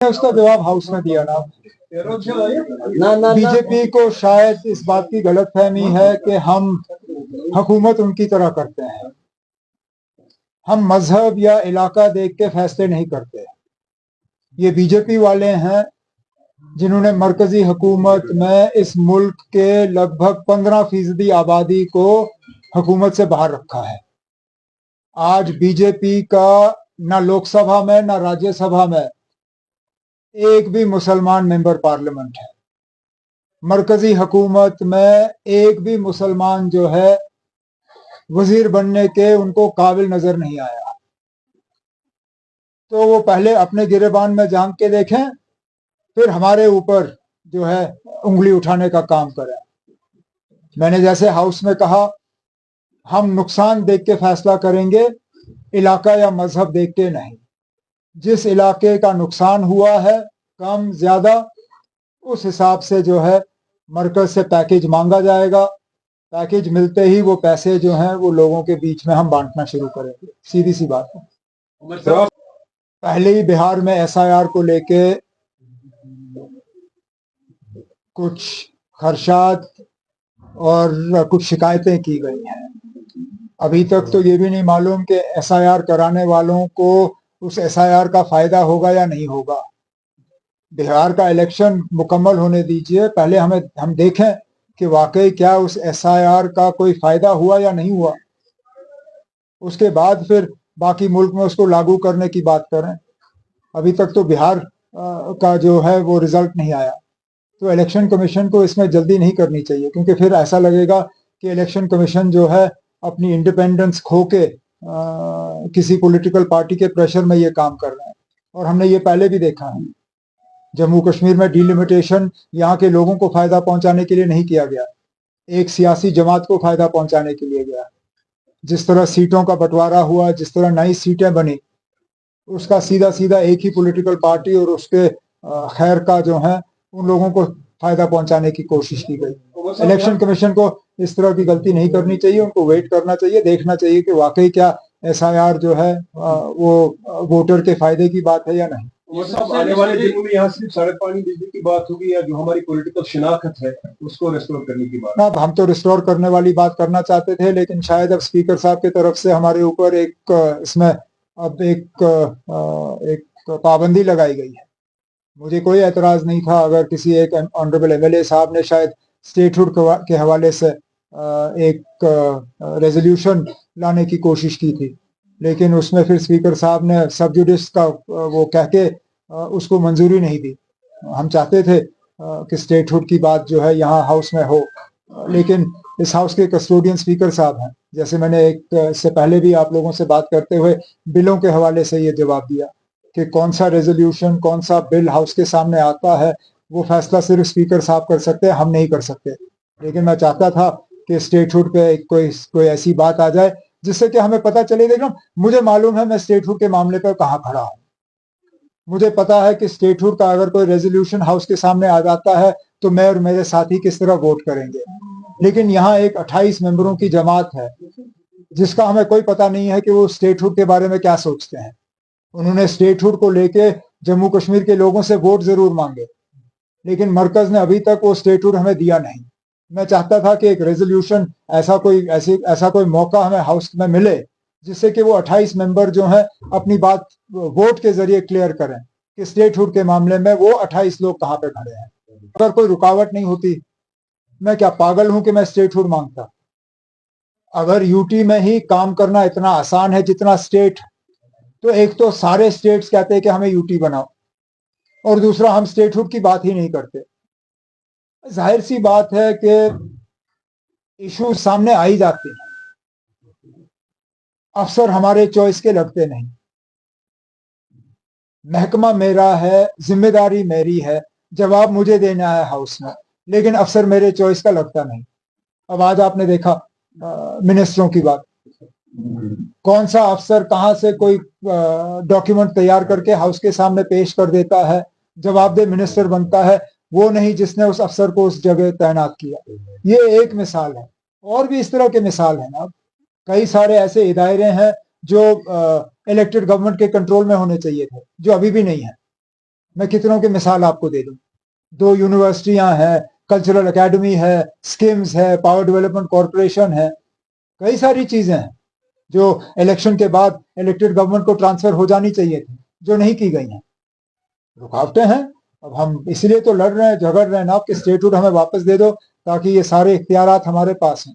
उसका जवाब हाउस में दिया ना। बीजेपी को शायद इस बात की गलतफहमी है कि हम हुकूमत उनकी तरह करते हैं। हम मजहब या इलाका देख के फैसले नहीं करते। ये बीजेपी वाले हैं जिन्होंने मरकजी हुकूमत में इस मुल्क के लगभग 15% आबादी को हुकूमत से बाहर रखा है। आज बीजेपी का ना लोकसभा में ना राज्यसभा में एक भी मुसलमान मेंबर पार्लियामेंट है। मरकजी हुकूमत में एक भी मुसलमान जो है वजीर बनने के उनको काबिल नजर नहीं आया। तो वो पहले अपने गिरेबान में झांक के देखें, फिर हमारे ऊपर जो है उंगली उठाने का काम करें। मैंने जैसे हाउस में कहा, हम नुकसान देख के फैसला करेंगे, इलाका या मजहब देख के नहीं। जिस इलाके का नुकसान हुआ है कम ज्यादा, उस हिसाब से जो है मरकज से पैकेज मांगा जाएगा। पैकेज मिलते ही वो पैसे जो हैं वो लोगों के बीच में हम बांटना शुरू करेंगे। सीधी सी बात है। पहले ही बिहार में एसआईआर को लेके कुछ खदशात और कुछ शिकायतें की गई हैं। अभी तक तो ये भी नहीं मालूम कि एसआईआर कराने वालों को उस एसआईआर का फायदा होगा या नहीं होगा। बिहार का इलेक्शन मुकम्मल होने दीजिए, पहले हम देखें कि वाकई क्या उस एसआईआर का कोई फायदा हुआ या नहीं हुआ। उसके बाद फिर बाकी मुल्क में उसको लागू करने की बात करें। अभी तक तो बिहार का जो है वो रिजल्ट नहीं आया। तो इलेक्शन कमीशन को इसमें जल्दी नहीं करनी चाहिए, क्योंकि फिर ऐसा लगेगा कि इलेक्शन कमीशन जो है अपनी इंडिपेंडेंस खो के किसी पॉलिटिकल पार्टी के प्रेशर में ये काम कर रहे हैं। और हमने ये पहले भी देखा है। जम्मू कश्मीर में डिलिमिटेशन यहाँ के लोगों को फायदा पहुंचाने के लिए नहीं किया गया, एक सियासी जमात को फायदा पहुंचाने के लिए गया। जिस तरह सीटों का बंटवारा हुआ, जिस तरह नई सीटें बनी, उसका सीधा सीधा एक ही पॉलिटिकल पार्टी और उसके खैर का जो है उन लोगों को फायदा पहुंचाने की कोशिश की गई। इलेक्शन कमीशन को इस तरह की गलती नहीं करनी चाहिए। उनको वेट करना चाहिए, देखना चाहिए कि वाकई क्या एसआईआर जो है वो वोटर के फायदे की बात है या नहीं। वो सब आने वाले दिनों में यहाँ सिर्फ सड़क, पानी, बिजली की बात होगी या जो हमारी पॉलिटिकल शिनाख्त है उसको रिस्टोर करने की बात? ना, हम तो रिस्टोर करने वाली बात करना चाहते थे, लेकिन शायद अब स्पीकर साहब की तरफ से हमारे ऊपर इसमें अब एक पाबंदी लगाई गई है। मुझे कोई एतराज नहीं था अगर किसी एक ऑनरेबल एमएलए साहब ने शायद स्टेटहुड के हवाले से एक रेजोल्यूशन लाने की कोशिश की थी, लेकिन उसमें फिर स्पीकर साहब ने सब जुडिस का वो कह के उसको मंजूरी नहीं दी। हम चाहते थे कि स्टेटहुड की बात जो है यहाँ हाउस में हो, लेकिन इस हाउस के कस्टोडियन स्पीकर साहब हैं। जैसे मैंने इससे पहले भी आप लोगों से बात करते हुए बिलों के हवाले से ये जवाब दिया कि कौन सा रेजोल्यूशन, कौन सा बिल हाउस के सामने आता है, वो फैसला सिर्फ स्पीकर साहब कर सकते हैं, हम नहीं कर सकते। लेकिन मैं चाहता था कि स्टेटहुड पे कोई ऐसी बात आ जाए जिससे कि हमें पता चले। देखो, मुझे मालूम है मैं स्टेटहुड के मामले पर कहाँ खड़ा हूँ। मुझे पता है कि स्टेटहुड का अगर कोई रेजोल्यूशन हाउस के सामने आ जाता है तो मैं और मेरे साथी किस तरह वोट करेंगे। लेकिन यहाँ एक 28 मेंबरों की जमात है जिसका हमें कोई पता नहीं है कि वो स्टेटहुड के बारे में क्या सोचते हैं। उन्होंने स्टेटहुड को लेके जम्मू कश्मीर के लोगों से वोट जरूर मांगे, लेकिन मरकज ने अभी तक वो स्टेटहुड हमें दिया नहीं। मैं चाहता था कि एक रेजोल्यूशन, ऐसा कोई मौका हमें हाउस में मिले जिससे कि वो 28 मेंबर जो हैं अपनी बात वोट के जरिए क्लियर करें कि स्टेटहुड के मामले में वो 28 लोग कहाँ पे खड़े हैं। अगर कोई रुकावट नहीं होती, मैं क्या पागल हूं कि मैं स्टेटहुड मांगता? अगर यूटी में ही काम करना इतना आसान है जितना स्टेट, तो एक तो सारे स्टेट्स कहते हैं कि हमें यूटी बनाओ, और दूसरा हम स्टेटहुड की बात ही नहीं करते। जाहिर सी बात है कि इशू सामने आ ही जाते हैं, अफसर हमारे चॉइस के लगते नहीं। महकमा मेरा है, जिम्मेदारी मेरी है, जवाब मुझे देना है हाउस में, लेकिन अफसर मेरे चॉइस का लगता नहीं। अब आज आपने देखा मिनिस्टरों की बात, कौन सा अफसर कहां से कोई डॉक्यूमेंट तैयार करके हाउस के सामने पेश कर देता है, जवाबदेह मिनिस्टर बनता है वो नहीं जिसने उस अफसर को उस जगह तैनात किया। ये एक मिसाल है, और भी इस तरह के मिसाल है ना। कई सारे ऐसे इदारे हैं जो इलेक्टेड गवर्नमेंट के कंट्रोल में होने चाहिए थे, जो अभी भी नहीं है। मैं कितनों की मिसाल आपको दे दूं। 2 यूनिवर्सिटियां हैं, कल्चरल एकेडमी है, स्किम्स है, पावर डेवलपमेंट कॉरपोरेशन है, कई सारी चीजें हैं जो इलेक्शन के बाद इलेक्टेड गवर्नमेंट को ट्रांसफर हो जानी चाहिए थी, जो नहीं की गई हैं। रुकावटें हैं। अब हम इसलिए तो लड़ रहे हैं, झगड़ रहे हैं ना कि स्टेटहुड हमें वापस दे दो, ताकि ये सारे इख्तियारात हमारे पास हैं।